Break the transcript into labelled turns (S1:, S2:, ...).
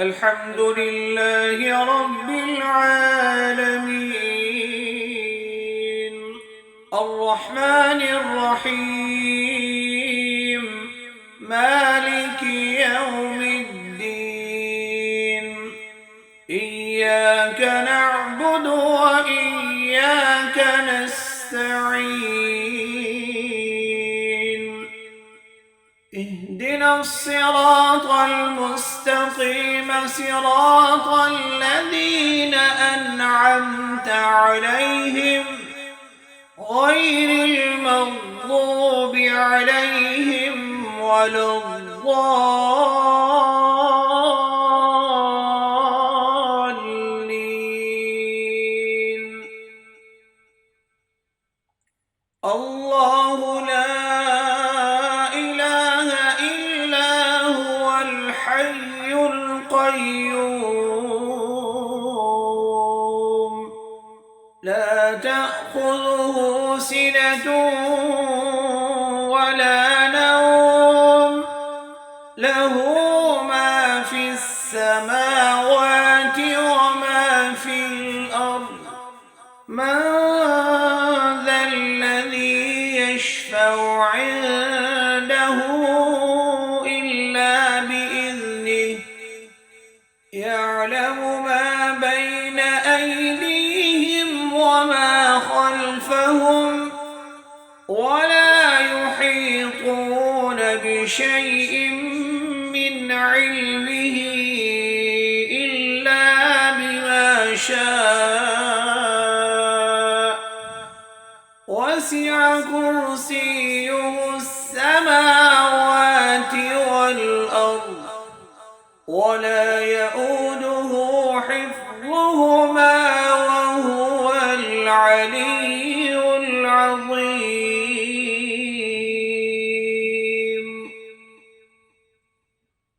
S1: الحمد لله رب العالمين الرحمن الرحيم مالك يوم الدين إياك نعبد وإياك نستعين اهدنا الصراط المستقيم صراط الذين أنعمت عليهم غير المغضوب عليهم ولا الضالين الله لا إله إلا هو الحي القيوم لا تأخذه سنة ولا نوم له ما في السماوات وما في الأرض من ذا الذي يشفع عنده إلا بإذنه يعلم ما بين أيديهم وما خلفهم ولا يحيطون بشيء من علمه إلا بما شاء وسع كرسيه السماوات والأرض ولا يؤوده حفظهما وهو العلي